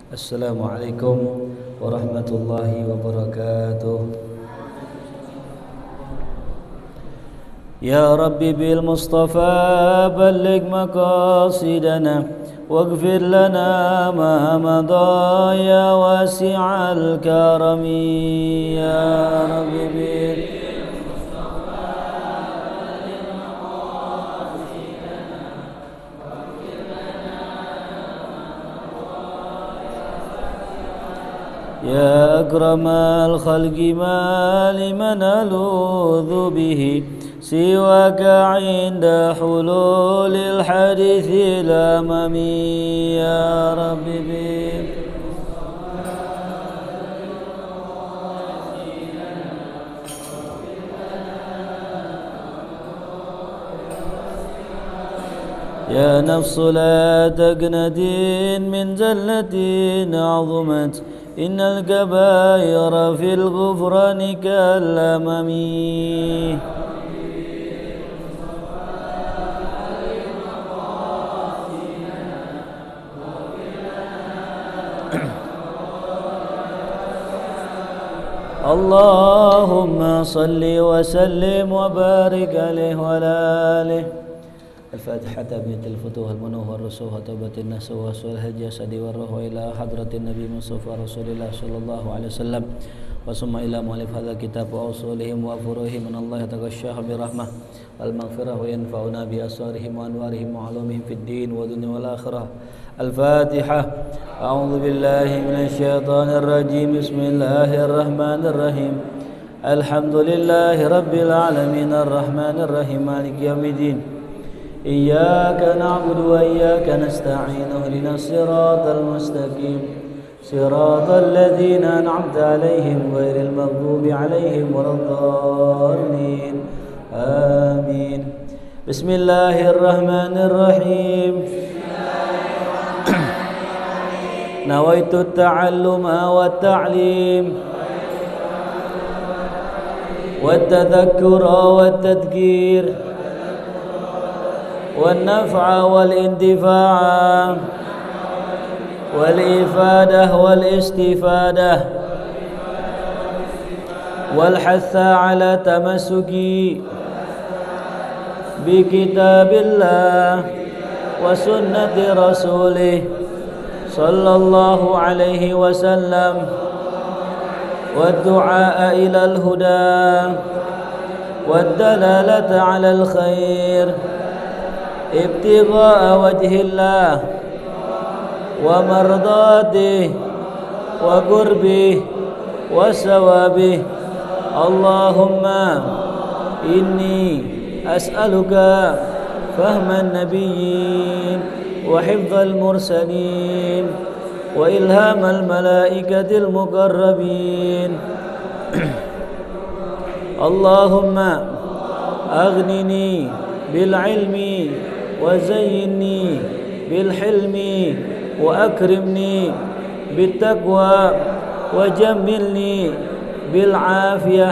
Assalamualaikum warahmatullahi wabarakatuh. Ya Rabbi bil Mustafa balligh maqasidana waghfir lana ma madha ya wasi'al karami. Ya Rabbi bil يا أكرم الخلق ما لمن ألوذ به سواك عند حلول الحديث الأمامي. يا رب يا نفس لا تقنتين من زلة عظمت إن الكبائر في الغفران كالأمم. اللهم صل وسلم وبارك عليه وعلى آله. الفاتحة بنت الفتوح المنوح والرسوح وتوبة الناس وصلح الجسد والروح إلى حضرة النبي مصطفى رسول الله صلى الله عليه وسلم وثم إلى مؤلف هذا الكتاب وأصولهم وفروعهم من الله يتغشاهم برحمة والمغفرة وينفعنا بأسرارهم وأنوارهم وعلومهم في الدين والدنيا والآخرة. الفاتحة. أعوذ بالله من الشيطان الرجيم. بسم الله الرحمن الرحيم. الحمد لله رب العالمين الرحمن الرحيم مالك يوم الدين. إياك نعبد وإياك نستعين اهدنا الصراط المستقيم صراط الذين أنعمت عليهم غير المغضوب عليهم ولا الضالين آمين. بسم الله الرحمن الرحيم. نويت التعلم والتعليم والتذكر والتذكير والنفع والانتفاع والإفادة والاستفادة والحث على تمسك بكتاب الله وسنة رسوله صلى الله عليه وسلم والدعاء إلى الهدى والدلالة على الخير ابتغاء وجه الله ومرضاته وقربه وثوابه. اللهم إني أسألك فهم النبيين وحفظ المرسلين وإلهام الملائكة المقربين. اللهم أغنني بالعلم وزينني بالحلم وأكرمني بالتقوى وجملني بالعافية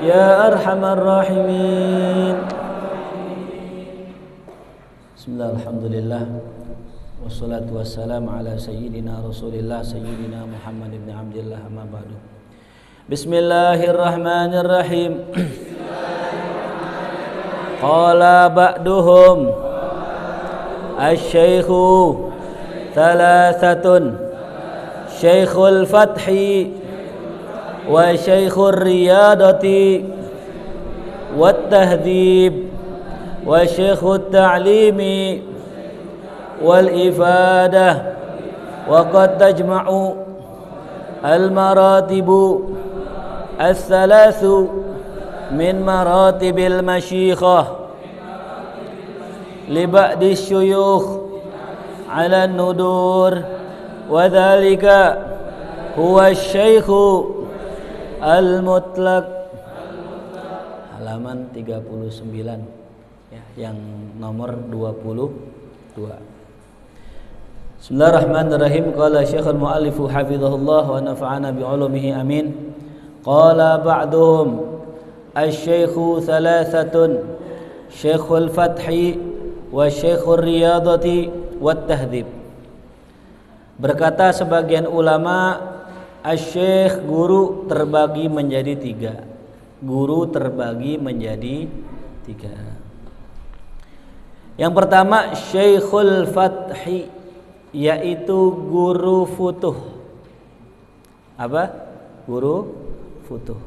يا أرحم الراحمين. بسم الله الحمد لله والصلاة والسلام على سيدنا رسول الله سيدنا محمد بن عبد الله أما بعد. بسم الله الرحمن الرحيم. قال بعضهم الشيخ ثلاثة شيخ الفتح وشيخ الرياضة والتهذيب وشيخ التعليم والإفادة وقد تجمع المراتب الثلاث من مراتب المشيخة لبعض الشيوخ على الندور وذلك هو الشيخ المطلق. Halaman 39 ya, yang nomor 22. Bismillahirrahmanirrahim. Qala Syekhul Mu'allif hafizahullah wa nafa'ana bi 'ulumihi amin. Qala ba'duhum asy-syaikhu thalathatun syaikhul fathi wa syaikhur riyadati wat tahdhib. Berkata sebagian ulama, asy-syekh guru terbagi menjadi 3. Guru terbagi menjadi 3. Yang pertama Syekhul Fathi, yaitu guru futuh. Apa? Guru futuh.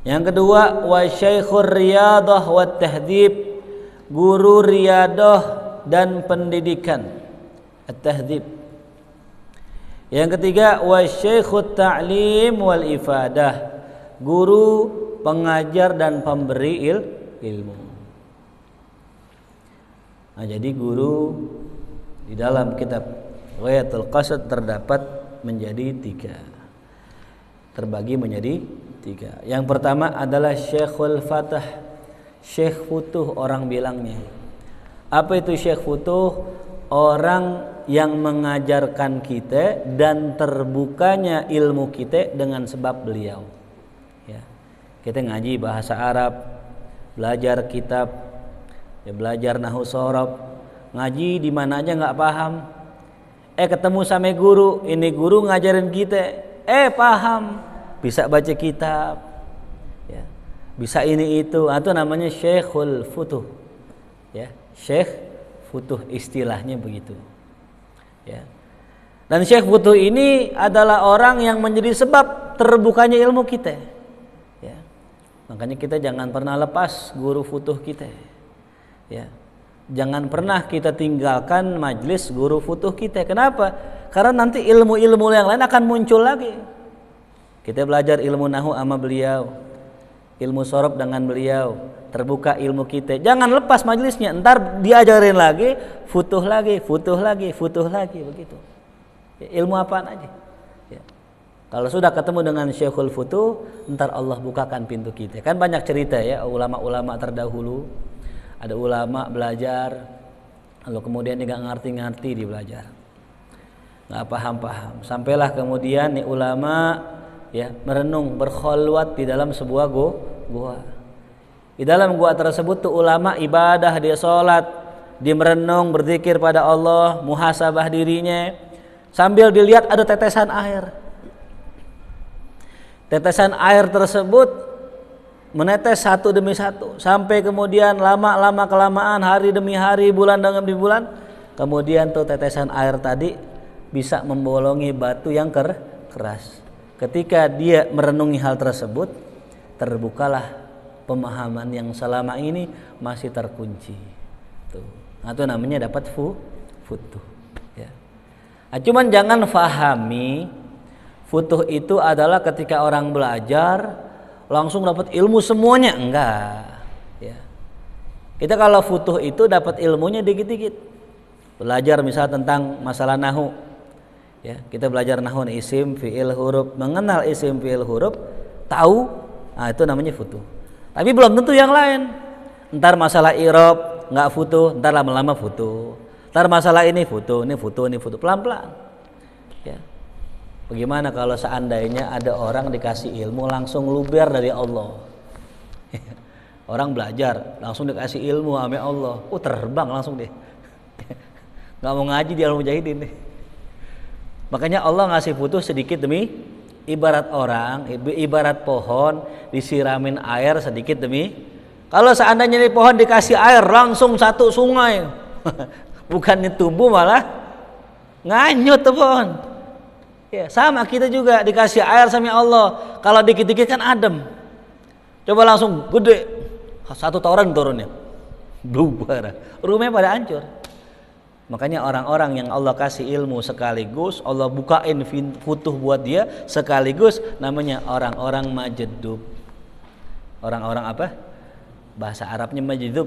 Yang kedua wa Syekhur Riyadah wa Tahdhib, guru riyadah dan pendidikan. At-tahdhib. Yang ketiga wa Syekhut Ta'lim wal Ifadah, guru pengajar dan pemberi ilmu. Nah, jadi guru di dalam kitab Ghayatul Qasad terdapat menjadi 3. Terbagi menjadi 3. Yang pertama adalah Syekhul Fatah, Syekh futuh orang bilangnya. Apa itu Syekh futuh? Orang yang mengajarkan kita dan terbukanya ilmu kita dengan sebab beliau. Ya. Kita ngaji bahasa Arab, belajar kitab, ya, belajar nahwu shorof, ngaji di mana aja nggak paham. Ketemu sama guru, ini guru ngajarin kita, paham, bisa baca kitab, ya, bisa ini itu. Itu namanya Syekhul Futuh, ya, Syekh Futuh istilahnya begitu, ya. Dan Syekh Futuh ini adalah orang yang menjadi sebab terbukanya ilmu kita, ya. Makanya kita jangan pernah lepas guru futuh kita, ya. Jangan pernah kita tinggalkan majlis guru futuh kita. Kenapa? Karena nanti ilmu-ilmu yang lain akan muncul lagi. Kita belajar ilmu nahwu sama beliau, ilmu shorof dengan beliau, terbuka ilmu kita. Jangan lepas majlisnya, ntar diajarin lagi, futuh lagi, futuh lagi, futuh lagi, begitu. Ya, ilmu apaan aja. Ya. Kalau sudah ketemu dengan Syekhul Futuh, ntar Allah bukakan pintu kita. Kan banyak cerita ya, ulama-ulama terdahulu. Ada ulama belajar, lalu kemudian dia nggak ngerti-ngerti dia belajar, nggak paham-paham. Sampailah kemudian nih ulama ya merenung, berkholwat di dalam sebuah gua. Di dalam gua tersebut tuh ulama ibadah, dia sholat, dia merenung, berzikir pada Allah, muhasabah dirinya, sambil dilihat ada tetesan air. Tetesan air tersebut menetes satu demi satu, sampai kemudian lama-lama kelamaan, hari demi hari, bulan demi bulan, kemudian tuh tetesan air tadi bisa membolongi batu yang keras. Ketika dia merenungi hal tersebut, terbukalah pemahaman yang selama ini masih terkunci. Tuh. Nah, itu namanya dapat futuh. Ya. Nah, cuman jangan fahami futuh itu adalah ketika orang belajar langsung dapat ilmu semuanya, enggak. Ya. Kita kalau futuh itu dapat ilmunya dikit-dikit. Belajar misal tentang masalah nahwu. Ya, kita belajar nahwu, isim, fiil, huruf, mengenal isim, fiil, huruf, tahu, nah itu namanya futuh. Tapi belum tentu yang lain. Ntar masalah i'rab enggak futuh, ntar lama-lama futuh. Ntar masalah ini futuh, ini futuh, ini futuh, pelan-pelan. Ya. Bagaimana kalau seandainya ada orang dikasih ilmu langsung luber dari Allah? Orang belajar langsung dikasih ilmu sama Allah, terbang langsung deh. Nggak mau ngaji di Al-Mujahidin deh. Makanya Allah ngasih futuh sedikit demi, ibarat orang, ibarat pohon disiramin air sedikit demi. Kalau seandainya di pohon dikasih air langsung satu sungai, bukannya tumbuh malah nganyut tuh pohon. Ya, sama kita juga dikasih air sama Allah. Kalau dikit-dikit kan adem. Coba langsung gede, 1 toren turunnya, bubar, rumahnya pada hancur. Makanya orang-orang yang Allah kasih ilmu sekaligus, Allah bukain futuh buat dia sekaligus, namanya orang-orang majdub. Orang-orang apa? Bahasa Arabnya majdub.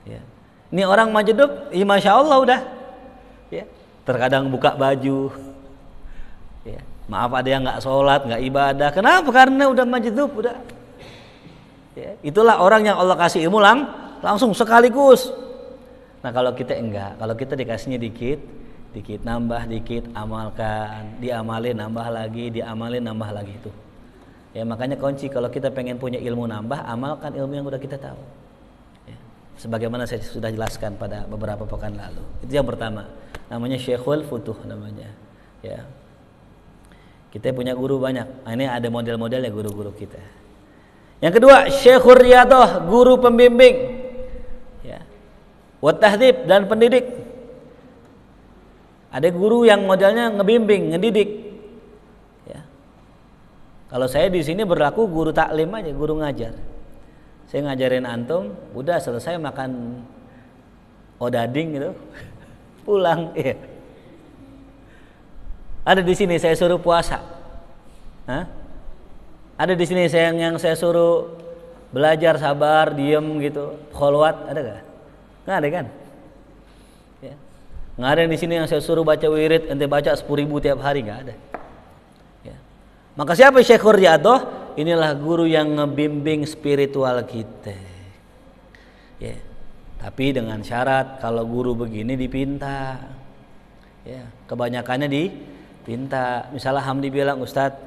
Ya. Ini orang majdub, ya masya Allah udah. Ya. Terkadang buka baju. Ya. Maaf ada yang nggak sholat, nggak ibadah. Kenapa? Karena udah majdub, udah. Ya. Itulah orang yang Allah kasih ilmu langsung sekaligus. Nah kalau kita enggak, kalau kita dikasihnya dikit, nambah dikit, amalkan, diamalin, nambah lagi, diamalin, nambah lagi itu. Ya makanya kunci kalau kita pengen punya ilmu nambah, amalkan ilmu yang udah kita tahu. Ya. sebagaimana saya sudah jelaskan pada beberapa pekan lalu. Itu yang pertama, namanya Syekhul Futuh namanya. Ya. Kita punya guru banyak. Nah, ini ada model-modelnya guru-guru kita. Yang kedua, Syekhur Riyadhah, guru pembimbing. Ya. Wa tahdhib, dan pendidik. Ada guru yang modelnya ngebimbing, ngedidik. Ya. Kalau saya di sini berlaku guru taklim aja, guru ngajar. Saya ngajarin antum, udah selesai makan odading gitu, pulang. Ya. Ada di sini saya suruh puasa. Hah? Ada di sini yang saya suruh belajar sabar, diem gitu, kholwat, ada gak? Nggak ada kan? Ya. Nggak ada di sini yang saya suruh baca wirid, ente baca 10.000 tiap hari, nggak ada. Ya. Maka siapa Syekhur Riyadhah? Inilah guru yang ngebimbing spiritual kita. Ya. Tapi dengan syarat kalau guru begini dipinta. Ya. Kebanyakannya dipinta. Misalnya Hamdi bilang, Ustadz,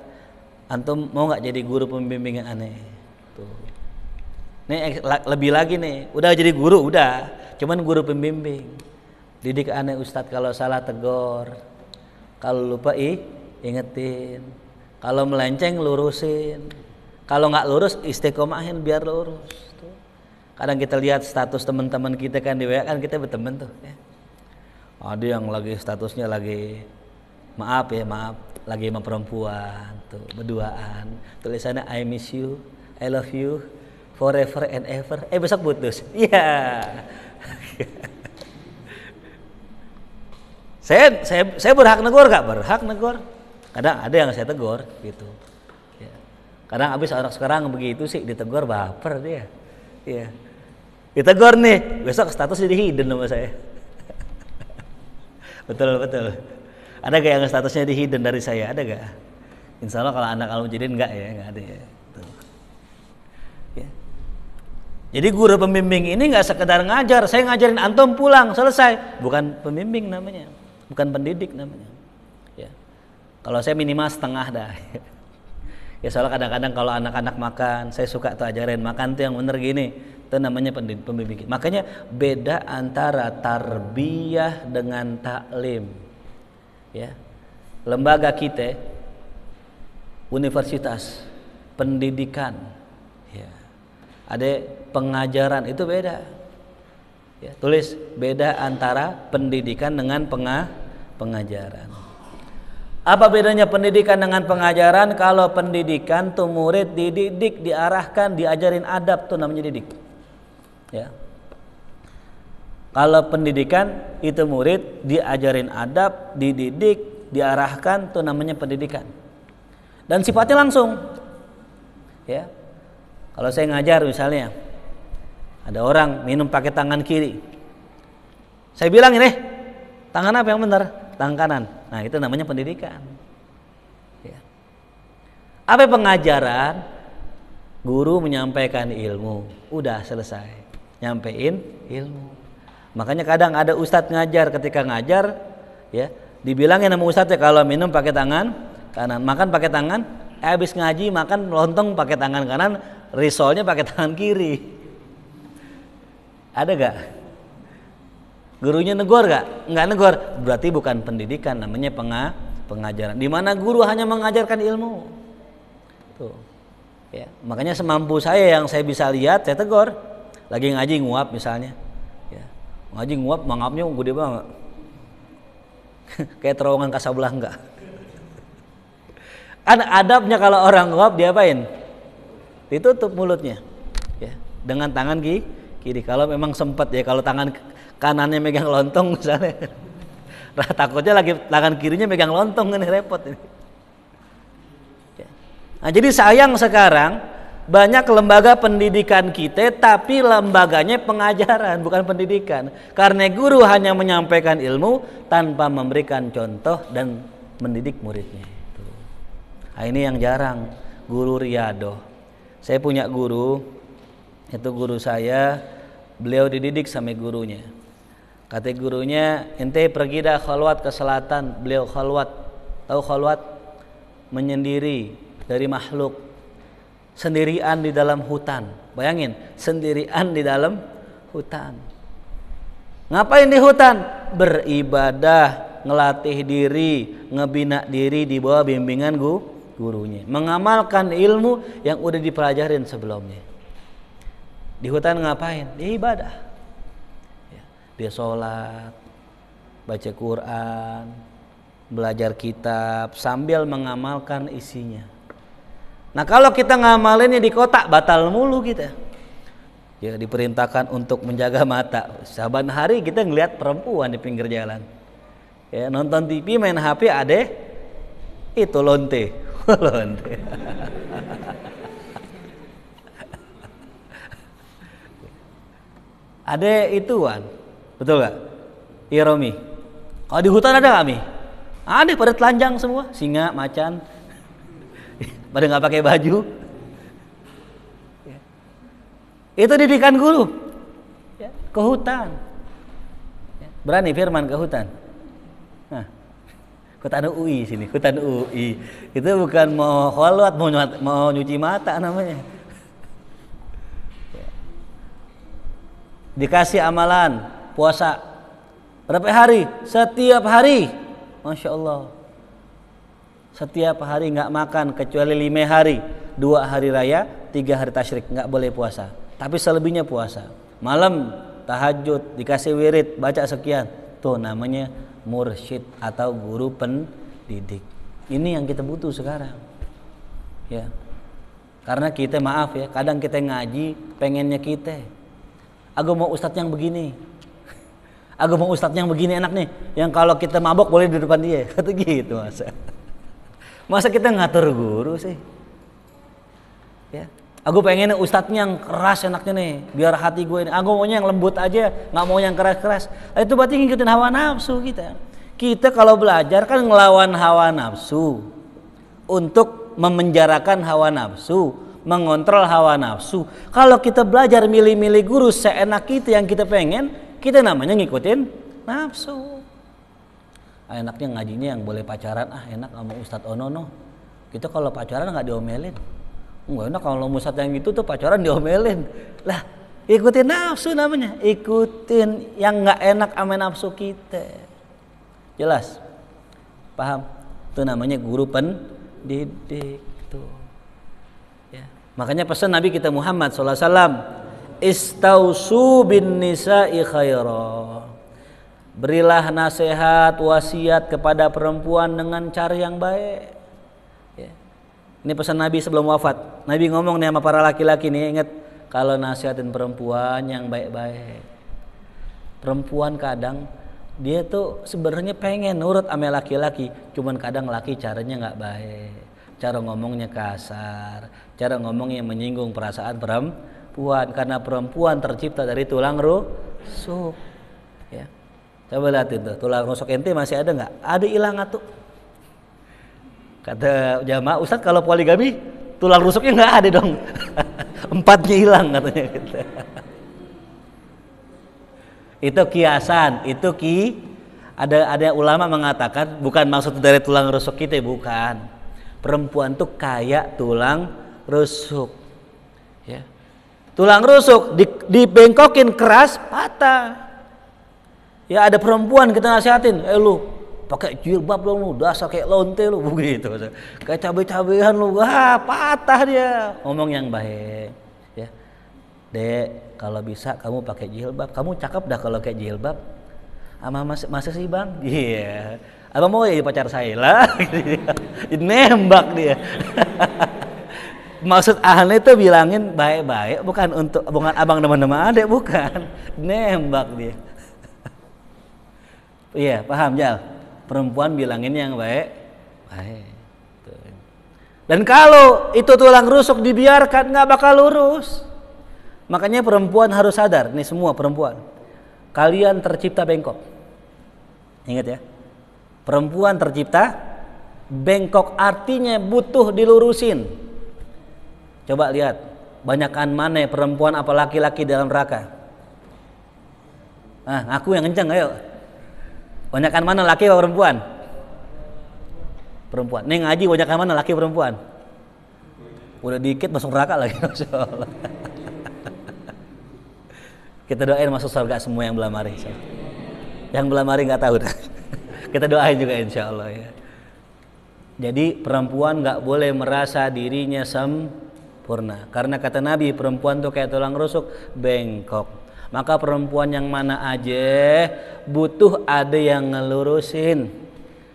antum mau nggak jadi guru pembimbingan aneh? Tuh. Nih lebih lagi nih, udah jadi guru udah, cuman guru pembimbing. Didik aneh Ustadz, kalau salah tegur, kalau lupa ingetin, kalau melenceng lurusin, kalau nggak lurus istiqomahin biar lurus. Tuh. Kadang kita lihat status teman-teman kita kan di WA kan kita berteman tuh. Ya. Ada yang lagi statusnya lagi maaf, lagi sama perempuan tuh berduaan, tulisannya I miss you, I love you forever and ever. Besok putus. Iya. saya berhak negor gak? Berhak negor. Kadang ada yang saya tegur gitu. Ya. Kadang abis orang sekarang begitu sih ditegur baper dia. Iya. Ditegur nih, besok status jadi hidden sama saya. Betul. Ada gak yang statusnya di hidden dari saya? Ada gak? Insya Allah kalau anak Al-Mujahidin enggak ya, enggak ada ya. Tuh. Ya. Jadi guru pembimbing ini enggak sekedar ngajar, saya ngajarin antum pulang selesai, bukan pembimbing namanya, bukan pendidik namanya. Ya. Kalau saya minimal setengah dah. Ya soalnya kadang-kadang kalau anak-anak makan, saya suka tuh ajarin makan tuh yang bener gini, itu namanya pembimbing. Makanya beda antara tarbiyah dengan taklim. Ya, lembaga kita, universitas, pendidikan, ya, ada pengajaran itu beda. Ya, tulis beda antara pendidikan dengan pengajaran. Apa bedanya pendidikan dengan pengajaran? Kalau pendidikan tuh murid dididik, diarahkan, diajarin adab tuh namanya didik. Ya. Kalau pendidikan itu murid diajarin adab, dididik, diarahkan, itu namanya pendidikan. Dan sifatnya langsung. Ya. Kalau saya ngajar misalnya, ada orang minum pakai tangan kiri. Saya bilang ini, tangan apa yang benar? Tangan kanan. Nah, itu namanya pendidikan. Ya. Apa pengajaran? Guru menyampaikan ilmu. Udah selesai. Nyampein ilmu. Makanya kadang ada ustadz ngajar, ketika ngajar ya dibilangin sama ustadznya kalau minum pakai tangan kanan, makan pakai tangan, habis ngaji makan lontong pakai tangan kanan, risolnya pakai tangan kiri. Ada gak? Gurunya negor gak? Nggak negor, berarti bukan pendidikan, namanya pengajaran. Di mana guru hanya mengajarkan ilmu. Tuh. Ya, makanya semampu saya yang saya bisa lihat, saya tegur. Lagi ngaji nguap misalnya. Ngaji nguap, mangapnya gede banget. Kayak terowongan Kasablanka. Ada adabnya kalau orang nguap diapain? Ditutup mulutnya. Ya, dengan tangan kiri. Kalau memang sempat ya, kalau tangan kanannya megang lontong misalnya. Takutnya lagi tangan kirinya megang lontong, ini repot ini. Ya. Nah, jadi sayang sekarang banyak lembaga pendidikan kita tapi lembaganya pengajaran bukan pendidikan, karena guru hanya menyampaikan ilmu tanpa memberikan contoh dan mendidik muridnya. Nah, ini yang jarang, guru Riyadhah. Saya punya guru, itu guru saya, beliau dididik sama gurunya. Kata gurunya, ente pergi dah khalwat ke selatan. Beliau khalwat, tahu khalwat? Menyendiri dari makhluk, sendirian di dalam hutan. Bayangin, sendirian di dalam hutan. Ngapain di hutan? Beribadah, ngelatih diri, ngebina diri di bawah bimbingan gurunya, mengamalkan ilmu yang udah dipelajarin sebelumnya. Di hutan ngapain? Dia ibadah. Dia sholat, baca Quran, belajar kitab sambil mengamalkan isinya. Nah kalau kita ngamalinnya di kota, batal mulu kita. Ya diperintahkan untuk menjaga mata. Saban hari kita ngelihat perempuan di pinggir jalan. Ya nonton TV, main HP, itu lonte. Lonte. Ituan. Betul gak? Iya Romi. Kalau di hutan ada gak Mi? Ada, pada telanjang semua, singa, macan. Pada nggak pakai baju. Itu didikan guru. Ke hutan. Berani Firman ke hutan. Nah, hutan UI sini, hutan UI. Itu bukan mau kholwat, mau nyuci mata namanya. Dikasih amalan puasa berapa hari? Setiap hari. Masya Allah. Setiap hari nggak makan kecuali 5 hari, 2 hari raya, 3 hari tasyrik nggak boleh puasa. Tapi selebihnya puasa. Malam tahajud, dikasih wirid, baca sekian. Tuh namanya mursyid atau guru pendidik. Ini yang kita butuh sekarang. Ya. Karena kita maaf ya, kadang kita ngaji pengennya kita. Aku mau ustadz yang begini. Aku mau ustadz yang begini enak nih. Yang kalau kita mabok boleh di depan dia. Kata gitu masa kita ngatur guru sih? Ya. Aku pengen ustadznya yang keras enaknya nih, biar hati gue ini. Aku maunya yang lembut aja, nggak mau yang keras-keras. Itu berarti ngikutin hawa nafsu kita. Kita kalau belajar kan ngelawan hawa nafsu, untuk memenjarakan hawa nafsu, mengontrol hawa nafsu. Kalau kita belajar milih-milih guru seenak kita yang kita pengen, kita namanya ngikutin nafsu. Enaknya ngajinya yang boleh pacaran, enak sama Ustadz Onono. Kita kalau pacaran nggak diomelin. Enggak enak kalau Ustadz yang gitu tuh pacaran diomelin. Lah, ikutin nafsu namanya. Ikutin yang nggak enak sama nafsu kita. Jelas? Paham? Itu namanya guru pendidik tuh. Ya. Makanya pesan Nabi kita Muhammad SAW, istausu bin nisa'i khaira. Berilah nasihat, wasiat kepada perempuan dengan cara yang baik. Ya. Ini pesan Nabi sebelum wafat. Nabi ngomong nih sama para laki-laki nih, ingat kalau nasihatin perempuan yang baik-baik. Perempuan kadang dia tuh sebenarnya pengen nurut sama laki-laki, cuman kadang laki caranya nggak baik. Cara ngomongnya kasar, cara ngomongnya menyinggung perasaan perempuan, karena perempuan tercipta dari tulang rusuk. Ya. Coba lihat itu, tulang rusuk ente masih ada nggak? Ada hilang atuh. Kata jamaah, Ustadz kalau poligami tulang rusuknya nggak ada dong. 4-nya hilang katanya gitu. Itu kiasan, ada ulama mengatakan bukan maksud dari tulang rusuk kita, bukan. Perempuan tuh kayak tulang rusuk. Ya. Tulang rusuk dibengkokin keras patah. Ya ada perempuan kita nasihatin, lu pakai jilbab dong lu, dasar kayak lonte lu, begitu. Kayak cabai-cabean lu, patah dia. Ngomong yang baik, ya. Dek, kalau bisa kamu pakai jilbab, kamu cakep dah kalau kayak jilbab. Ama masa sih bang? Iya. Abang mau jadi pacar saya lah. Nembak dia. Maksud ahli itu bilangin baik-baik, bukan abang teman-teman adek, bukan. Nembak dia. Iya, paham Jal? Perempuan bilangin yang baik. Dan kalau itu tulang rusuk dibiarkan nggak bakal lurus. Makanya perempuan harus sadar, nih semua perempuan, kalian tercipta bengkok. Ingat ya, perempuan tercipta bengkok, artinya butuh dilurusin. Coba lihat, banyakan mana perempuan apa laki-laki dalam neraka? Aku yang kencang, ayo. Banyakan mana laki atau perempuan? Perempuan. Nih ngaji banyakan mana laki perempuan? Udah dikit masuk neraka lagi. Kita doain masuk surga semua yang belamari. Yang belamari nggak tahu dah. Kita doain juga insya Allah ya. Jadi perempuan nggak boleh merasa dirinya sempurna. Karena kata Nabi, perempuan tuh kayak tulang rusuk, bengkok. Maka perempuan yang mana aja butuh ada yang ngelurusin.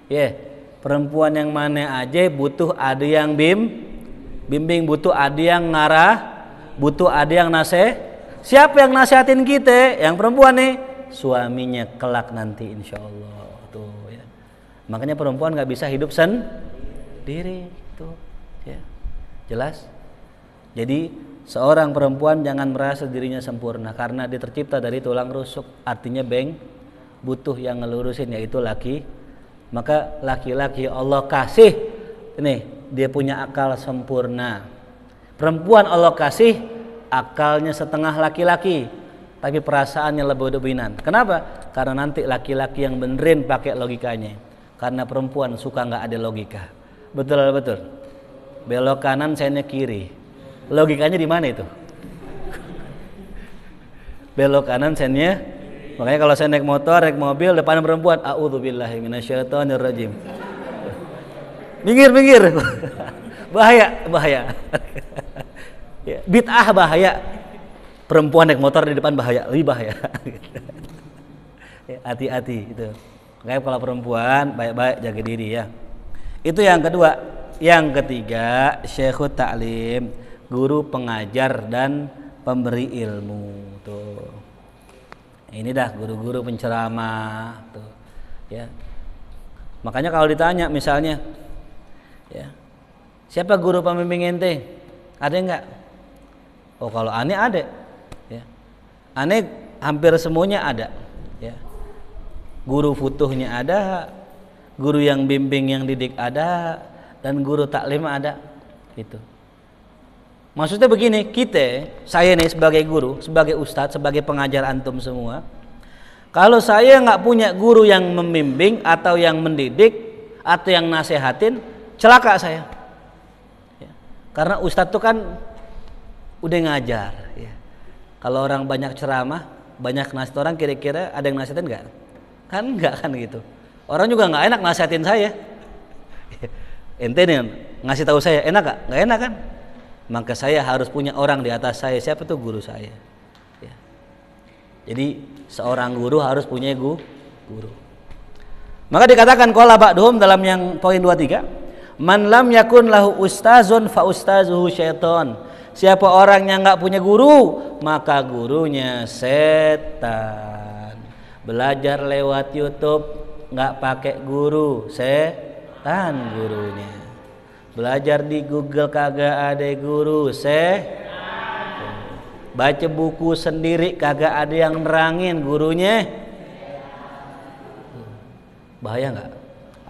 Ya, perempuan yang mana aja butuh ada yang bimbing, butuh ada yang ngarah, butuh ada yang Siapa yang nasihatin kita? Yang perempuan nih, suaminya kelak nanti insya Allah tuh ya. Makanya perempuan nggak bisa hidup sendiri tuh ya. Jelas? Jadi seorang perempuan jangan merasa dirinya sempurna karena dia tercipta dari tulang rusuk, artinya butuh yang ngelurusin yaitu laki. Maka laki-laki Allah kasih ini dia punya akal sempurna. Perempuan Allah kasih akalnya setengah laki-laki, tapi perasaannya lebih dominan. Kenapa? Karena nanti laki-laki yang benerin pakai logikanya. Karena perempuan suka nggak ada logika. Betul. Belok kanan, sennya kiri. Logikanya di mana itu? Belok kanan, sennya. Makanya kalau saya naik motor, naik mobil, depan perempuan, a'udzubillahi minasyaitonirrajim. Minggir. Bahaya. Bid'ah bahaya. Perempuan naik motor di depan bahaya, lebih bahaya. Hati-hati itu. Makanya kalau perempuan baik-baik jaga diri ya. Itu yang kedua. Yang ketiga, Syekhut Ta'lim, guru pengajar dan pemberi ilmu tuh. Ini dah guru-guru penceramah tuh. Ya. Makanya kalau ditanya misalnya ya, siapa guru pembimbing ente? Ada enggak? Oh kalau aneh ada ya. Aneh hampir semuanya ada ya. Guru futuhnya ada, guru yang bimbing yang didik ada, dan guru taklim ada gitu. Maksudnya begini, saya nih sebagai guru, sebagai ustadz, sebagai pengajar antum semua, kalau saya nggak punya guru yang membimbing atau yang mendidik atau yang nasehatin, celaka saya ya. Karena ustadz tuh kan udah ngajar ya. Kalau orang banyak ceramah, banyak nasihat orang, kira-kira ada yang nasihatin nggak? Kan nggak kan gitu. Orang juga nggak enak nasihatin saya. Ente nih ngasih tahu saya enak gak? Nggak enak kan? Maka saya harus punya orang di atas saya. Siapa tuh? Guru saya ya. Jadi seorang guru harus punya guru. Maka dikatakan qala ba'duhum dalam yang poin 23, man lam yakun lahu ustazun fa ustazuhu syaiton. Siapa orang yang nggak punya guru, maka gurunya setan. Belajar lewat YouTube nggak pakai guru, setan gurunya. Belajar di Google kagak ada guru, baca buku sendiri kagak ada yang nerangin, gurunya. Bahaya nggak?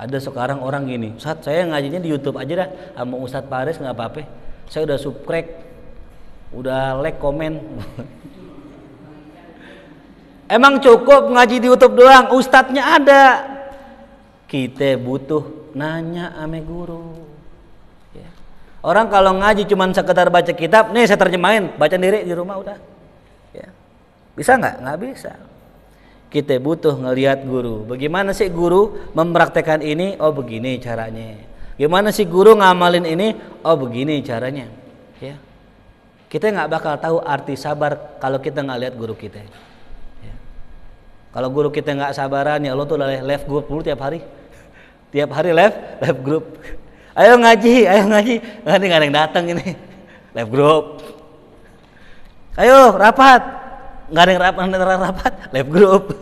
Ada sekarang orang gini, Ustadz saya ngajinya di YouTube aja dah, sama Ustadz Paris nggak apa-apa. Saya udah subscribe, udah like, komen. Emang cukup ngaji di YouTube doang? Ustadznya ada. Kita butuh nanya ame guru ya. Orang kalau ngaji cuman sekedar baca kitab, nih saya terjemahin, baca sendiri di rumah udah ya. Bisa nggak? Nggak bisa. Kita butuh ngelihat guru. Bagaimana sih guru mempraktekkan ini? Oh begini caranya. Gimana sih guru ngamalin ini? Oh begini caranya ya. Kita nggak bakal tahu arti sabar kalau kita nggak lihat guru kita ya. Kalau guru kita nggak sabaran, ya Allah tuh live group dulu tiap hari live group. Ayo ngaji nanti nggak ada yang datang ini live group. Ayo rapat, nggak ada yang rapat live group.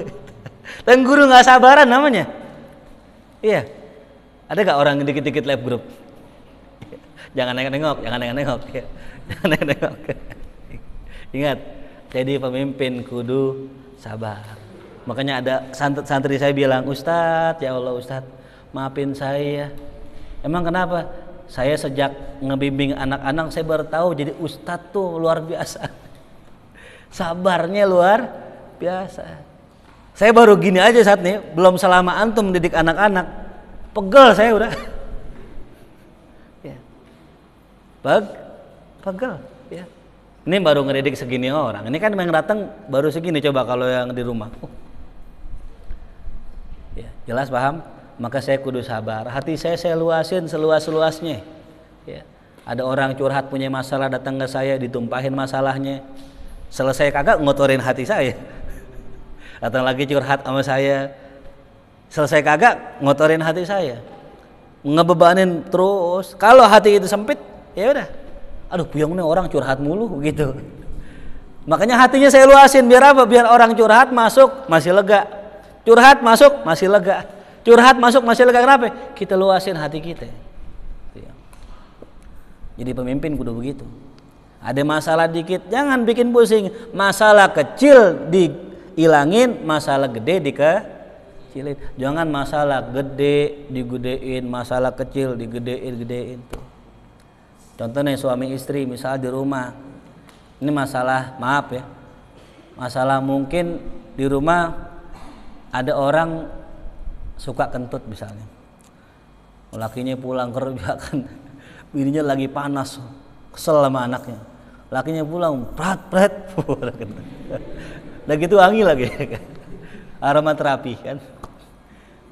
Dan guru nggak sabaran namanya. Iya, ada nggak orang dikit-dikit live group? Jangan nengok ya. Jangan nengok. Ingat, jadi pemimpin kudu sabar. Makanya ada santri saya bilang, Ustadz, ya Allah Ustadz, maafin saya. Emang kenapa? Saya sejak ngebimbing anak-anak saya baru tahu jadi Ustadz tuh luar biasa. Sabarnya luar biasa. Saya baru gini aja saat nih, belum selama antum mendidik anak-anak, pegel saya udah. Ya. Pegel ya. Ini baru ngedidik segini orang. Ini kan yang datang baru segini, coba kalau yang di rumah. Ya, jelas paham? Maka saya kudu sabar. Hati saya luasin seluas-luasnya. Ya. Ada orang curhat punya masalah datang ke saya, ditumpahin masalahnya. Selesai kagak ngotorin hati saya. Datang lagi curhat sama saya. Selesai kagak ngotorin hati saya. Ngebebanin terus. Kalau hati itu sempit, ya udah. Aduh, puyeng nih orang curhat mulu gitu. Makanya hatinya saya luasin biar apa? Biar orang curhat masuk masih lega. Curhat masuk masih lega. Curhat masuk masih lega. Kenapa? Kita luasin hati kita. Jadi pemimpin kudu begitu. Ada masalah dikit jangan bikin pusing. Masalah kecil dihilangin, masalah gede dikecilin. Jangan masalah gede digedein, masalah kecil digedein tuh. Contohnya suami istri misalnya di rumah. Ini masalah, maaf ya. Masalah mungkin di rumah ada orang suka kentut misalnya. Lakinya pulang kerja kan bininya lagi panas, kesel sama anaknya. Lakinya pulang, prat. Udah gitu wangi lagi. Aromaterapi kan.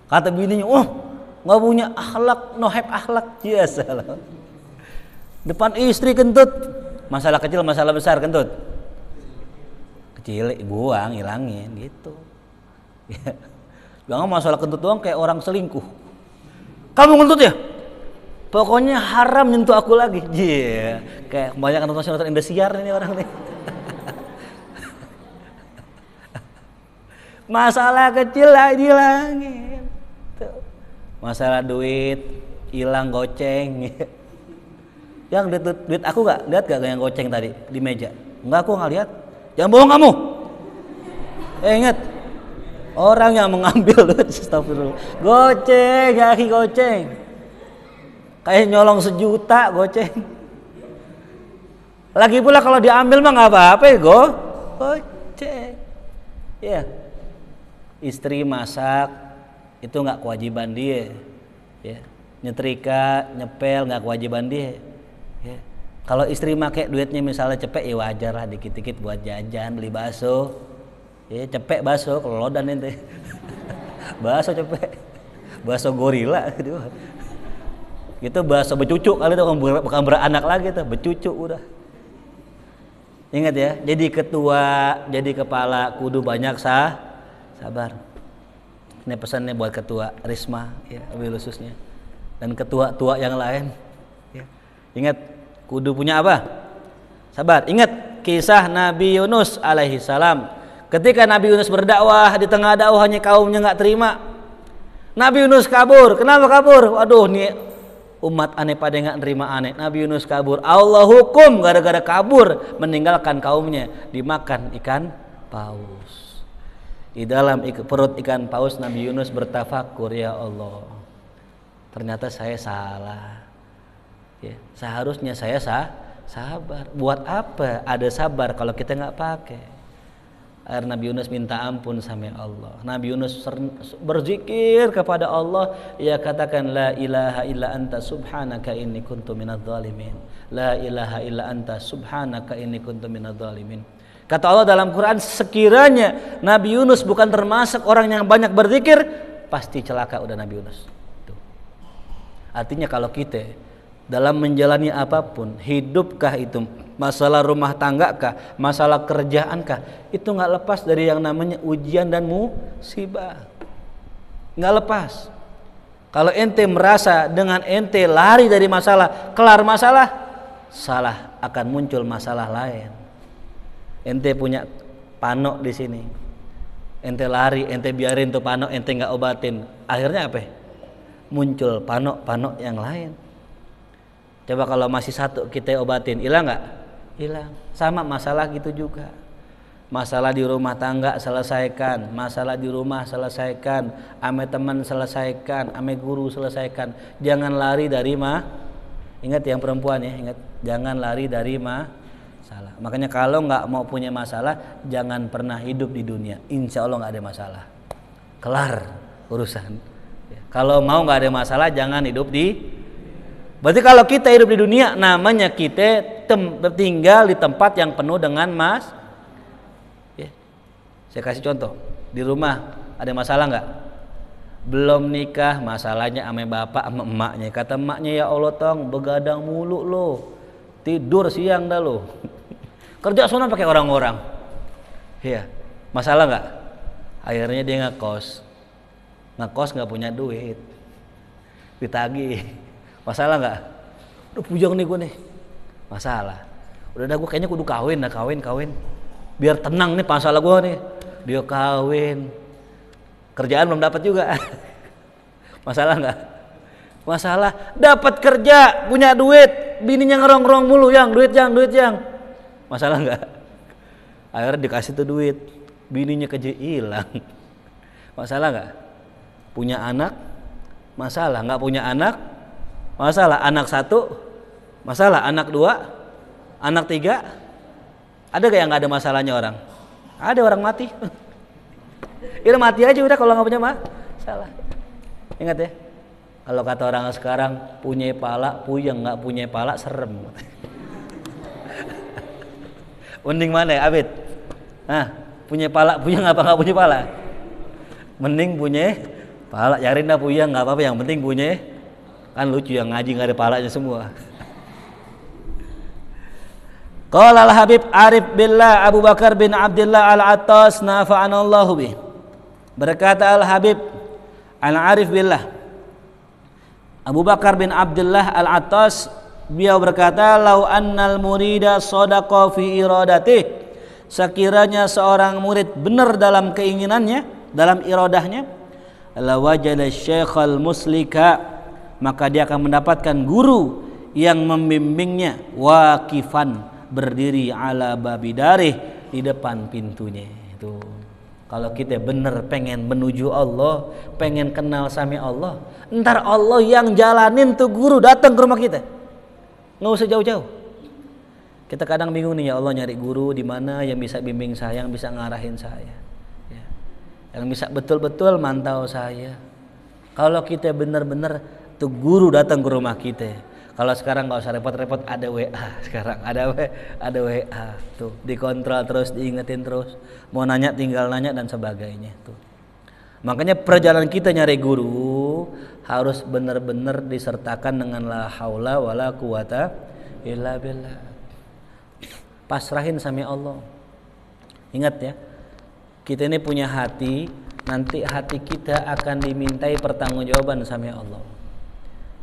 Kata bininya, "Oh, nggak punya akhlak, nohep akhlak." Ya salah. Depan istri kentut. Masalah kecil, masalah besar kentut. Kecil, buang, hilangin gitu. Ya. Jangan masalah kentut doang kayak orang selingkuh. Kamu kentut ya? Pokoknya haram nyentuh aku lagi. Iya, kayak kebanyakan nonton Indosiar ini orang nih. Masalah kecil lah dihilangin. Masalah duit hilang goceng. Yang duit aku nggak lihat gak yang goceng tadi di meja? Enggak, aku nggak lihat. Jangan bohong kamu. Ingat, orang yang mengambil duit, astagfirullah. Goceng, kaki goceng. Kayak nyolong 1 juta goceng. Lagi pula kalau diambil mah nggak apa-apa ya, goceng. Ya, istri masak itu nggak kewajiban dia. Ya, nyetrika, nyepel nggak kewajiban dia. Ya. Kalau istri make duitnya misalnya cepek ya wajar lah dikit-dikit buat jajan, beli bakso. Ya, cepek bakso, kelodan ente. Bakso cepek. Bakso gorila gitu. Gitu bahasa becucu kali itu bukan beranak lagi tuh, becucu udah. Ingat ya, jadi ketua, jadi kepala kudu banyak sabar. Ini pesannya buat ketua Risma ya, lebih khususnya. Dan ketua-tua yang lain ya. Ingat kudu punya apa? Sabar. Ingat kisah Nabi Yunus alaihi salam. Ketika Nabi Yunus berdakwah, di tengah dakwahnya kaumnya enggak terima. Nabi Yunus kabur. Kenapa kabur? Waduh, nih umat aneh pada nggak nerima aneh. Nabi Yunus kabur. Allah hukum gara-gara kabur meninggalkan kaumnya dimakan ikan paus. Di dalam perut ikan paus Nabi Yunus bertafakur, ya Allah, ternyata saya salah. Ya, seharusnya saya sabar. Buat apa ada sabar kalau kita nggak pakai? Akhir Nabi Yunus minta ampun sama Allah. Nabi Yunus berzikir kepada Allah, ia katakan la ilaha illa anta subhanaka inni kuntu minadz zalimin. La ilaha illa anta subhanaka inni kuntu minadz zalimin. Kata Allah dalam Quran, sekiranya Nabi Yunus bukan termasuk orang yang banyak berzikir, pasti celaka udah Nabi Yunus. Tuh. Artinya kalau kita dalam menjalani apapun, hidupkah itu, masalah rumah tanggakah, masalah kerjaankah, itu nggak lepas dari yang namanya ujian dan musibah. Nggak lepas. Kalau ente merasa dengan ente lari dari masalah, kelar masalah, salah, akan muncul masalah lain. Ente punya panok di sini, ente lari, ente biarin tuh panok, ente nggak obatin, akhirnya apa? Muncul panok-panok yang lain. Coba kalau masih satu kita obatin, hilang nggak? Hilang. Sama masalah gitu juga. Masalah di rumah tangga selesaikan, masalah di rumah selesaikan, ame teman selesaikan, ame guru selesaikan. Jangan lari dari ingat yang perempuan ya, ingat, jangan lari dari masalah. Makanya kalau nggak mau punya masalah, jangan pernah hidup di dunia. Insya Allah nggak ada masalah. Kelar urusan. Kalau mau nggak ada masalah, jangan hidup di. Berarti kalau kita hidup di dunia, namanya kita tinggal di tempat yang penuh dengan mas. Ya. Saya kasih contoh, di rumah ada masalah nggak? Belum nikah masalahnya sama bapak sama emaknya. Kata emaknya, ya Allah tong begadang mulu lo, tidur siang dah lo, kerja sono pakai orang-orang. Iya, masalah nggak? Akhirnya dia ngekos nggak punya duit, ditagih. Masalah nggak? Udah pujang nih gue nih, masalah. Udah dah gue kayaknya kudu kawin, biar tenang nih masalah gue nih. Dia kawin, kerjaan belum dapat juga. Masalah nggak? Masalah. Dapat kerja, punya duit, bininya ngerong-ngerong mulu, duit yang. Masalah nggak? Akhirnya dikasih tuh duit, bininya kerja hilang. Masalah nggak? Punya anak, masalah. Nggak punya anak, masalah. Anak 1, masalah. Anak 2, anak 3. Ada gak yang nggak ada masalahnya orang? Ada, orang mati. Ya mati aja udah kalau nggak punya masalah. Ingat ya, kalau kata orang sekarang punya pala puyeng, nggak punya pala serem. Mending mana ya Abid? Punya pala puyeng apa nggak punya pala? Mending punya pala, yarin dah puyeng nggak apa-apa, yang penting punya. Kan lucu yang ngaji nggak ada palanya semua. Qala al-Habib Arif billah Abu Bakar bin Abdullah al-Attas nafa'anallahu bih. Berkata al-Habib al-Arif billah Abu Bakar bin Abdullah al-Attas, beliau berkata, lau annal murida sadaqa fi iradatih, sekiranya seorang murid benar dalam keinginannya, dalam iradahnya, la wajada syekhal muslika, maka dia akan mendapatkan guru yang membimbingnya, waqifan, berdiri ala babidarih, di depan pintunya. Itu kalau kita benar pengen menuju Allah, pengen kenal sama Allah, ntar Allah yang jalanin tuh guru datang ke rumah kita, nggak usah jauh-jauh. Kita kadang bingung nih, ya Allah nyari guru di mana yang bisa bimbing saya, yang bisa ngarahin saya, ya, yang bisa betul-betul mantau saya. Kalau kita benar-benar tuh guru datang ke rumah kita. Kalau sekarang nggak usah repot-repot, ada WA. Sekarang ada WA tuh, dikontrol terus, diingetin terus, mau nanya tinggal nanya dan sebagainya tuh. Makanya perjalanan kita nyari guru harus benar-benar disertakan dengan la haula wala quwata illa billah. Pasrahin sama Allah. Ingat ya, kita ini punya hati, nanti hati kita akan dimintai pertanggungjawaban sama Allah.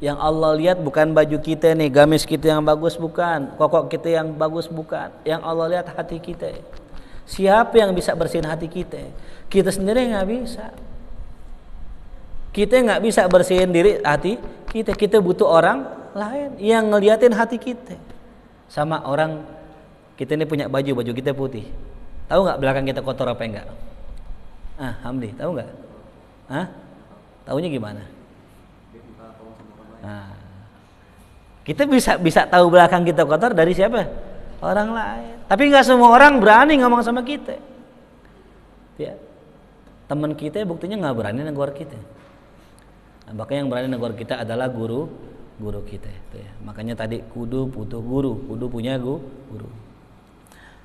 Yang Allah lihat bukan baju kita nih, gamis kita yang bagus bukan, kokok kita yang bagus bukan. Yang Allah lihat hati kita. Siapa yang bisa bersihin hati kita? Kita sendiri nggak bisa. Kita nggak bisa bersihin diri hati kita. Kita butuh orang lain yang ngeliatin hati kita. Sama orang, kita ini punya baju kita putih. Tahu nggak belakang kita kotor apa enggak? Hamdi, tahu nggak? Taunya gimana? Kita bisa tahu belakang kita kotor dari siapa? Orang lain. Tapi nggak semua orang berani ngomong sama kita. Ya. Teman kita buktinya nggak berani negor kita. Makanya yang berani negor kita adalah guru kita. Ya. Makanya tadi kudu butuh guru, kudu punya guru.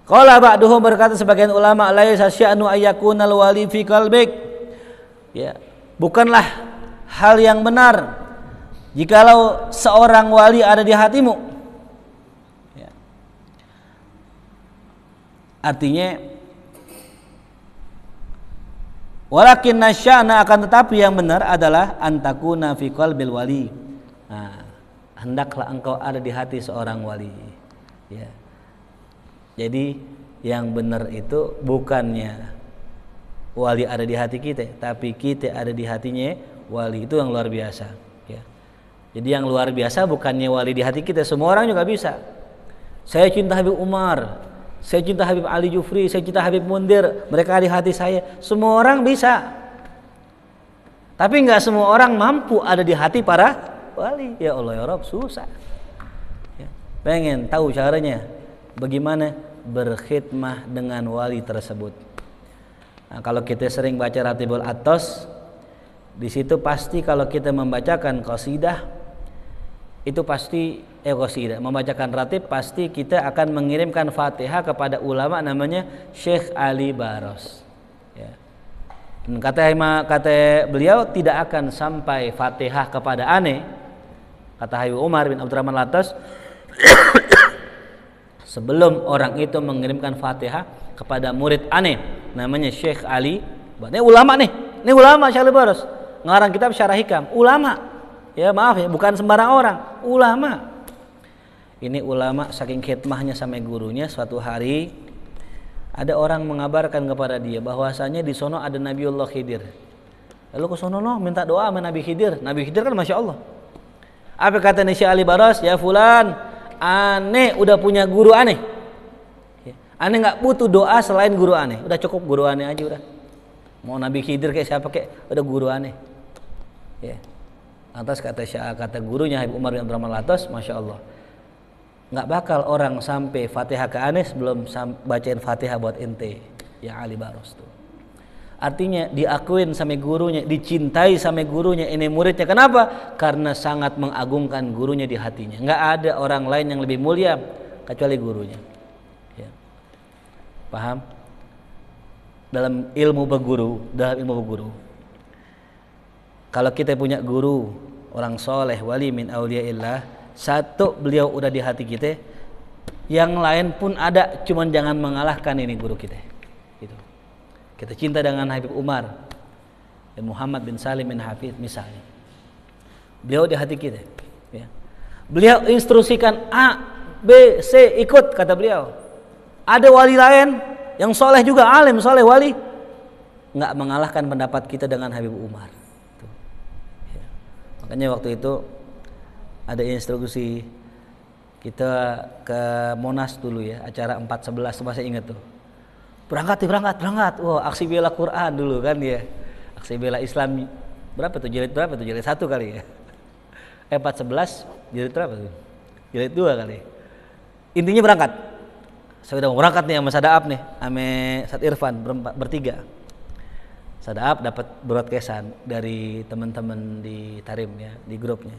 Qala ba'duhum, berkata sebagian ulama, laisa sya'nu ayyakunal wali fi qalbik. Ya, bukanlah hal yang benar jikalau seorang wali ada di hatimu. Ya. Artinya, walakin nasya'na, akan tetapi yang benar adalah antakuna fi qalbil wali. Hendaklah engkau ada di hati seorang wali. Ya. Jadi yang benar itu bukannya wali ada di hati kita, tapi kita ada di hatinya wali. Itu yang luar biasa. Jadi yang luar biasa bukannya wali di hati kita, semua orang juga bisa. Saya cinta Habib Umar, saya cinta Habib Ali Jufri, saya cinta Habib Mundir, mereka di hati saya. Semua orang bisa. Tapi nggak semua orang mampu ada di hati para wali. Ya Allah ya Rabb, susah. Ya. Pengen tahu caranya bagaimana berkhidmah dengan wali tersebut. Nah, kalau kita sering baca Ratibul Attas, di situ pasti kalau kita membacakan qasidah, itu pasti qasidah, membacakan ratib pasti kita akan mengirimkan Fatihah kepada ulama namanya Syekh Ali Baros. Ya. Dan kata beliau tidak akan sampai Fatihah kepada aneh, kata Habib Umar bin Abdurrahman Latas, sebelum orang itu mengirimkan Fatihah kepada murid aneh namanya Syekh Ali. Ini ulama nih, ini ulama Syekh Ali Baros, ngarang kitab Syarah Hikam, ulama. Ya maaf ya, bukan sembarang orang, ulama. Ini ulama saking khidmahnya sama gurunya, suatu hari ada orang mengabarkan kepada dia bahwasanya di sono ada Nabiullah Khidir. Lalu ke sono minta doa sama Nabi Khidir. Nabi Khidir kan Masya Allah. Apa kata Syekh Ali Baros? Ya fulan, aneh udah punya guru aneh. Aneh nggak butuh doa selain guru aneh. Udah cukup guru aneh aja udah. Mau Nabi Khidir kayak siapa kayak, udah guru aneh. Ya. Atas kata gurunya Habib Umar bin Abdurrahman Latas, Masya Allah, nggak bakal orang sampai Fatihah ke aneh sebelum bacain Fatihah buat ente ya Ali Baros tuh. Artinya diakuin sama gurunya, dicintai sama gurunya, ini muridnya. Kenapa? Karena sangat mengagungkan gurunya di hatinya. Nggak ada orang lain yang lebih mulia kecuali gurunya. Ya. Paham? Dalam ilmu berguru, kalau kita punya guru, orang soleh, wali min auliyaillah, satu beliau udah di hati kita, yang lain pun ada, cuman jangan mengalahkan ini guru kita. Gitu. Kita cinta dengan Habib Umar dan Muhammad bin Salim bin Hafidh misalnya. Beliau di hati kita. Ya. Beliau instruksikan A, B, C, ikut kata beliau. Ada wali lain yang soleh juga, alim, soleh, wali, nggak mengalahkan pendapat kita dengan Habib Umar. Makanya waktu itu ada instruksi kita ke Monas dulu ya, acara 4.11 masih ingat tuh. Berangkat. Wah, aksi bela Quran dulu kan ya. Aksi bela Islam berapa tuh? Jilid 1 kali ya. 4.11 jilid berapa tuh? Jilid 2 kali. Intinya berangkat. Saya udah mau berangkat nih sama Sadaab nih, sama Ustaz Irfan bertiga. Sadaab dapat broadcastan dari teman-teman di Tarim ya, di grupnya.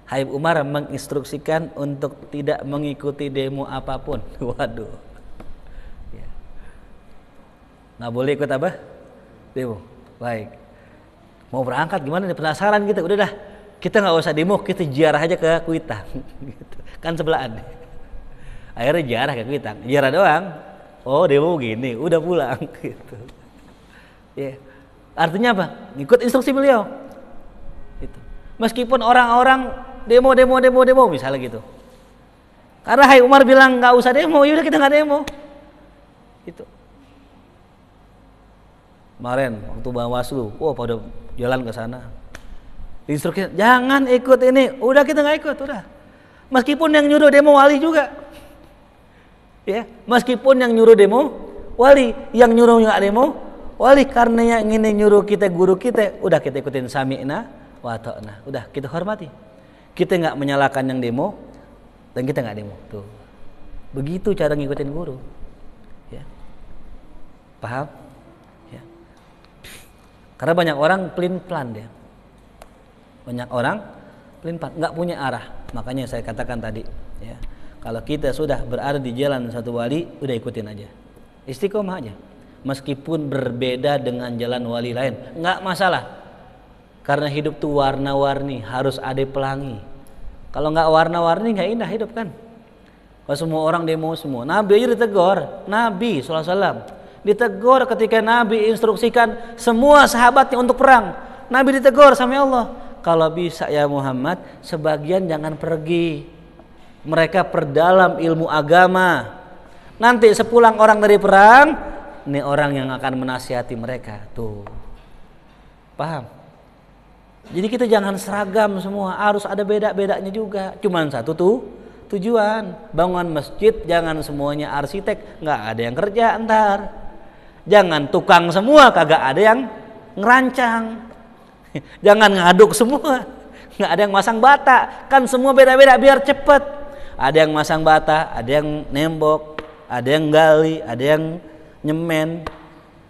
Habib Umar menginstruksikan untuk tidak mengikuti demo apapun. Waduh. Ya. Nggak boleh ikut apa? Demo. Baik. Mau berangkat gimana nih? Penasaran kita. Udah dah. Kita nggak usah demo, kita ziarah aja ke Kuitang. Gitu. Kan sebelahan. Akhirnya ziarah ke Kuitang. Ziarah doang. Oh demo gini, udah pulang. Gitu. Ya. Artinya apa? Ngikut instruksi beliau. Gitu. Meskipun orang-orang demo misalnya gitu. Karena Habib Umar bilang nggak usah demo, yaudah kita nggak demo. Gitu. Kemarin waktu Bawaslu, pada jalan ke sana. Instruksi jangan ikut ini, udah kita nggak ikut, udah. Meskipun yang nyuruh demo wali juga. Ya, meskipun yang nyuruh demo wali, yang nyuruh nggak demo wali, karena yang ini nyuruh kita guru kita, udah kita ikutin sami'na wa ta'na, udah kita hormati. Kita nggak menyalahkan yang demo dan kita nggak demo. Tuh, begitu cara ngikutin guru. Ya, paham? Ya. Karena banyak orang pelin-pelan dia, banyak orang pelin-pelan, nggak punya arah. Makanya saya katakan tadi, ya, kalau kita sudah berada di jalan satu wali, udah ikutin aja, istiqomah aja. Meskipun berbeda dengan jalan wali lain, nggak masalah. Karena hidup tuh warna-warni, harus ada pelangi. Kalau nggak warna-warni nggak indah hidup kan. Kalau semua orang demo semua, Nabi aja ditegur, Nabi SAW ditegur ketika Nabi instruksikan semua sahabatnya untuk perang. Nabi ditegur sama Allah, kalau bisa ya Muhammad, sebagian jangan pergi. Mereka perdalam ilmu agama. Nanti sepulang orang dari perang, ini orang yang akan menasihati mereka. Tuh, paham? Jadi kita jangan seragam semua, harus ada beda-bedanya juga. Cuman satu tuh tujuan, bangun masjid jangan semuanya arsitek, nggak ada yang kerja ntar. Jangan tukang semua, kagak ada yang ngerancang. Jangan ngaduk semua, nggak ada yang masang bata, kan semua beda-beda biar cepet. Ada yang masang bata, ada yang nembok, ada yang gali, ada yang nyemen,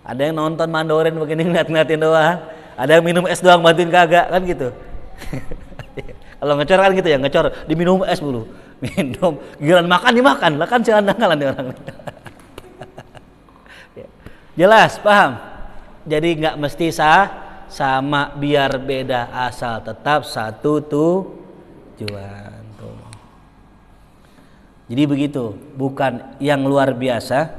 ada yang nonton mandorin begini ngeliat-ngeliatin doang, ada yang minum es doang bantuin kagak, kan gitu. Kalau ngecor kan gitu ya, ngecor diminum es dulu. Minum, giliran makan dimakan. Lah kan jangan nakalan nih orang. Jelas, paham? Jadi nggak mesti sama, biar beda asal tetap satu tujuan. Tuh. Jadi begitu, bukan yang luar biasa,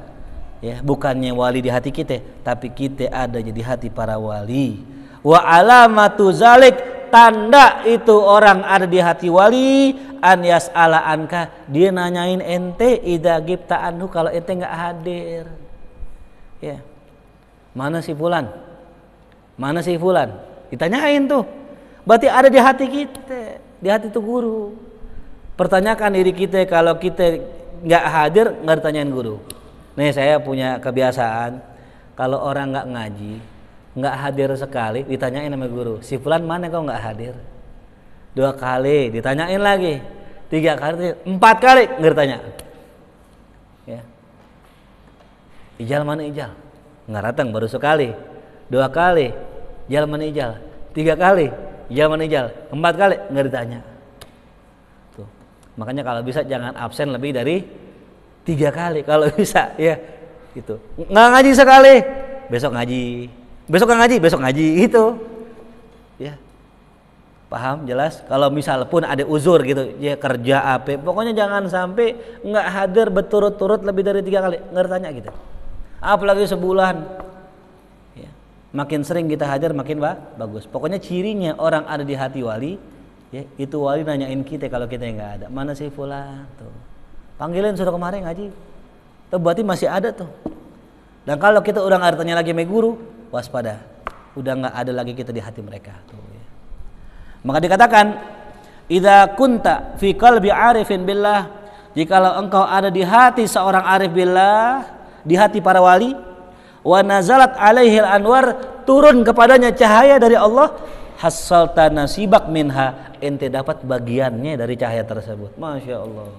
ya, bukannya wali di hati kita, tapi kita ada di hati para wali. Wa alamatu zalik, tanda itu orang ada di hati wali, an yas'ala anka, dia nanyain ente idza gibta anhu, kalau ente nggak hadir. Ya. Mana si fulan? Mana si fulan? Ditanyain tuh. Berarti ada di hati kita, di hati tuh guru. Pertanyakan diri kita, kalau kita nggak hadir nggak ditanyain guru. Nih saya punya kebiasaan, kalau orang nggak ngaji, nggak hadir sekali, ditanyain sama guru. Si fulan mana kau nggak hadir? 2 kali, ditanyain lagi. 3 kali, 4 kali nggak ditanya. Ya. Ijal mana ijal? Nggak datang, baru sekali. 2 kali, ijal mana ijal? 3 kali, ijal mana ijal? 4 kali nggak ditanya. Tuh. Makanya kalau bisa jangan absen lebih dari 3 kali kalau bisa, ya. Gitu. Nggak ngaji sekali, besok ngaji. Besok nggak ngaji, besok ngaji, gitu. Ya. Paham, jelas? Kalau misal pun ada uzur gitu, ya kerja apa, pokoknya jangan sampai nggak hadir berturut-turut lebih dari 3 kali, nggak ditanya gitu. Apalagi sebulan, ya. Makin sering kita hadir makin bagus. Pokoknya cirinya orang ada di hati wali, ya, itu wali nanyain kita kalau kita nggak ada. Mana sih fulan? Tuh. Panggilin sudah kemarin ngaji. Tuh berarti masih ada tuh. Dan kalau kita udah nggak tanya lagi sama guru, waspada, udah nggak ada lagi kita di hati mereka. Tuh, ya. Maka dikatakan, idza kunta fi qalbi arifin billah, jikalau engkau ada di hati seorang arif billah, di hati para wali, wa nazalat alaihil anwar, turun kepadanya cahaya dari Allah, hassalta nasibak minha, ente dapat bagiannya dari cahaya tersebut. Masya Allah.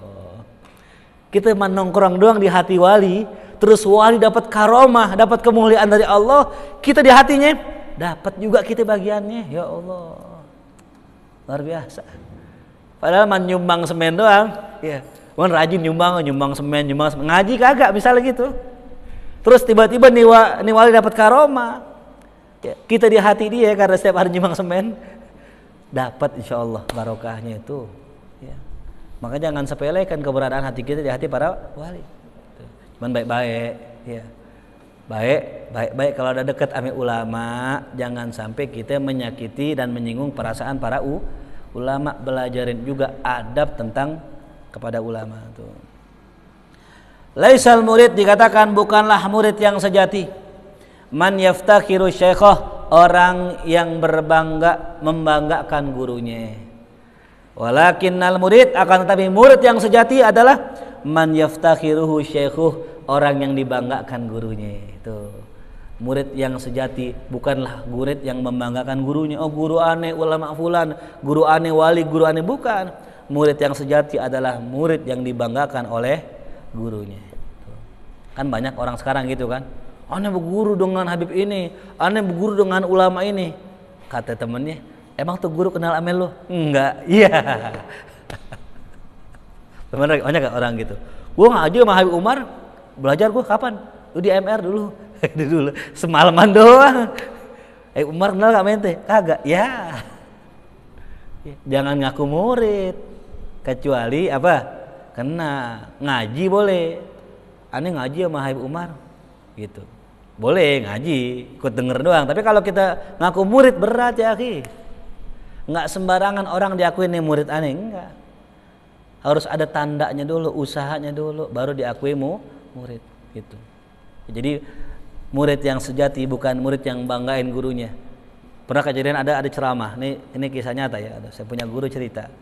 Kita nongkrong doang di hati wali, terus wali dapat karomah, dapat kemuliaan dari Allah, kita di hatinya dapat juga kita bagiannya. Ya Allah, luar biasa. Padahal nyumbang semen doang, ya. Wan rajin nyumbang semen, ngaji kagak misalnya gitu. Terus tiba-tiba nih wali dapat karomah, ya, kita di hati dia karena setiap hari nyumbang semen, dapat insya Allah barokahnya itu. Ya. Maka jangan sepelekan keberadaan hati kita di hati para wali. Cuman baik-baik, ya. Baik kalau ada dekat sama ulama, jangan sampai kita menyakiti dan menyinggung perasaan para ulama. Belajarin juga adab tentang kepada ulama tuh. Laisal murid, dikatakan bukanlah murid yang sejati. Man yaftakhiru syekhah, orang yang membanggakan gurunya. Walakinnal murid, akan tetapi murid yang sejati adalah man yaftakhiruhu syekhuh, orang yang dibanggakan gurunya. Itu murid yang sejati, bukanlah murid yang membanggakan gurunya. Oh guru aneh ulama fulan, guru aneh wali, guru aneh, bukan. Murid yang sejati adalah murid yang dibanggakan oleh gurunya. Kan banyak orang sekarang gitu kan, aneh berguru dengan Habib ini, aneh berguru dengan ulama ini. Kata temennya, emang tuh guru kenal amel lo? Enggak. Iya. Bener, banyak gak orang gitu. Gua ngaji sama Habib Umar, belajar gua kapan? Lu di MR dulu. Dulu semalaman doang. Umar kenal gak mente? Kagak. Ya. Jangan ngaku murid, kecuali apa? Kena ngaji boleh. Aneh ngaji sama Habib Umar, gitu. Boleh ngaji, ikut denger doang. Tapi kalau kita ngaku murid berat ya akhi. Nggak sembarangan orang diakuin nih murid aneh, enggak. Harus ada tandanya dulu, usahanya dulu, baru diakui murid, gitu. Jadi murid yang sejati bukan murid yang banggain gurunya. Pernah kejadian ada ceramah. Ini kisah nyata ya. Saya punya guru cerita.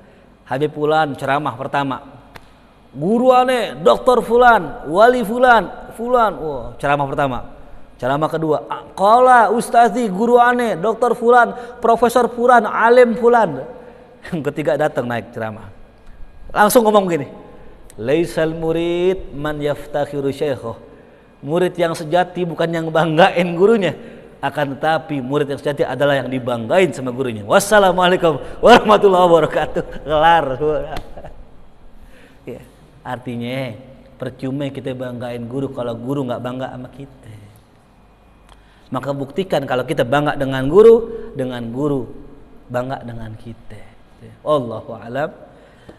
Habib Fulan ceramah pertama. Guru aneh, dokter fulan, wali fulan. Wah, ceramah pertama. Ceramah kedua, qala ustazi, guru aneh, dokter fulan, profesor fulan, alim fulan. Yang ketiga datang naik ceramah. Langsung ngomong gini. Laisal murid man yaftakhiru syaikhoh. Murid yang sejati bukan yang banggain gurunya. Akan tetapi murid yang sejati adalah yang dibanggain sama gurunya. Wassalamualaikum warahmatullahi wabarakatuh. Kelar. Ya, artinya percuma kita banggain guru kalau guru nggak bangga sama kita. Maka buktikan kalau kita bangga dengan guru bangga dengan kita. Allahu a'lam.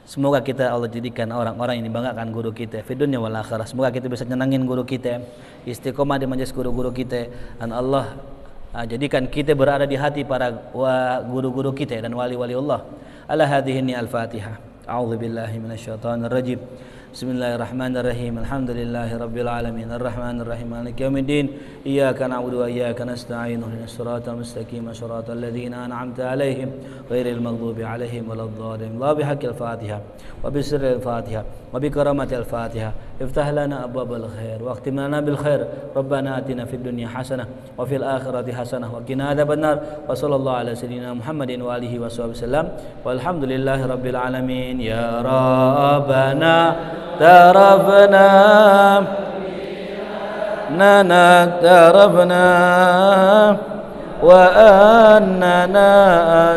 Semoga kita Allah jadikan orang-orang yang dibanggakan guru kita fi dunya wal akhirah. Semoga kita bisa nyenangin guru kita, istiqomah di majelis guru-guru kita, dan Allah jadikan kita berada di hati para guru-guru kita dan wali-wali Allah. Ala hadhihi al-Fatihah. A'udzu billahi minasyaitonir rajim. Bismillahirrahmanirrahim. Alhamdulillahi rabbil alamin. Arrahmanir rahim. Maliki yaumiddin. Iyyaka na'budu wa iyyaka nasta'in. Ihdinas siratal mustaqim. Shiratal ladzina an'amta 'alaihim ghairil maghdubi 'alaihim waladdallin. La bihaqqil Fatihah wa bi sirril Fatihah wa bi karamatil Fatihah. Iftah lana abwabal khair wa akhtim lana bil khair. Rabbana atina fid dunya hasanah wa fil akhirati hasanah wa qina adzabannar. Wa sallallahu ala sayyidina Muhammadin wa alihi washabihi wasallam. Walhamdulillahi rabbil alamin. Ya Rabbana tarafna tarafna wa annana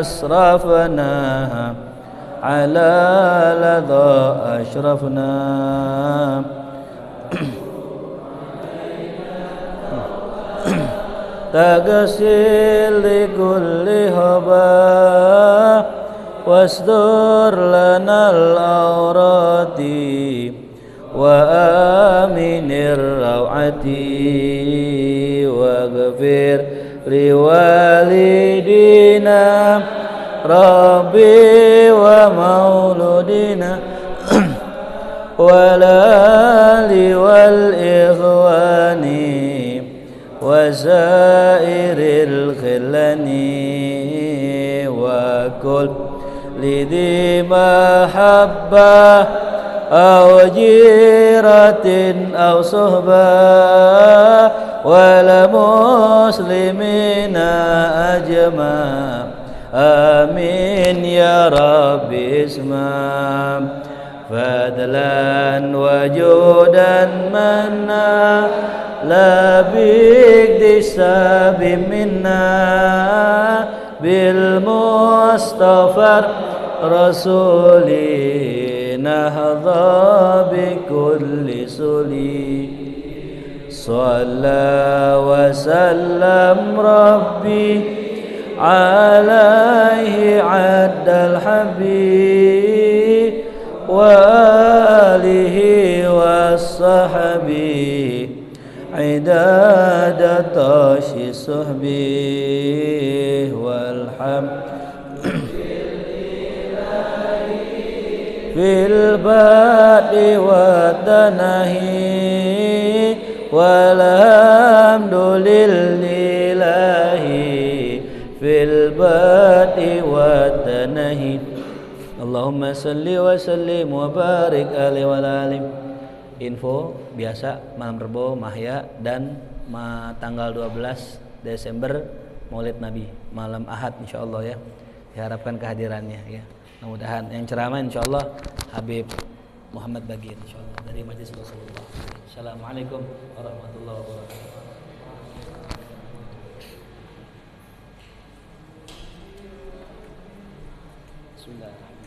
asrafna ala ladha ashrafna taghsil li kulli haba wasdur lanal awrati wa aminir rawati wa ghafir liwalidina rabbi wa mauludina walali wal ikhwani wa zairil khilani wa kul lidhi mahabbah aw jiratin aw suhbah wal muslimina ajma amin ya rabbi isma fadlan wajudan manna la biktisabi minna bil mustafa rasuli nahadha bi kulli suli salla wa sallam rabbi alaihi addal habib wa alihi wa sahbihi idadata suhbi walhamd fil badi wa tanahi walhamdulillahi fil badi wa tanahi. Allahumma salli wa sallim wa barik alaihi wa alim. Info biasa malam Rebo Mahya dan tanggal 12 Desember Maulid Nabi malam Ahad insyaallah ya. Diharapkan kehadirannya ya. Mudah-mudahan yang ceramah insyaallah Habib Muhammad Bagir insyaallah dari Majelis Rasulullah. Assalamualaikum warahmatullahi wabarakatuh. Bismillahirrahmanirrahim.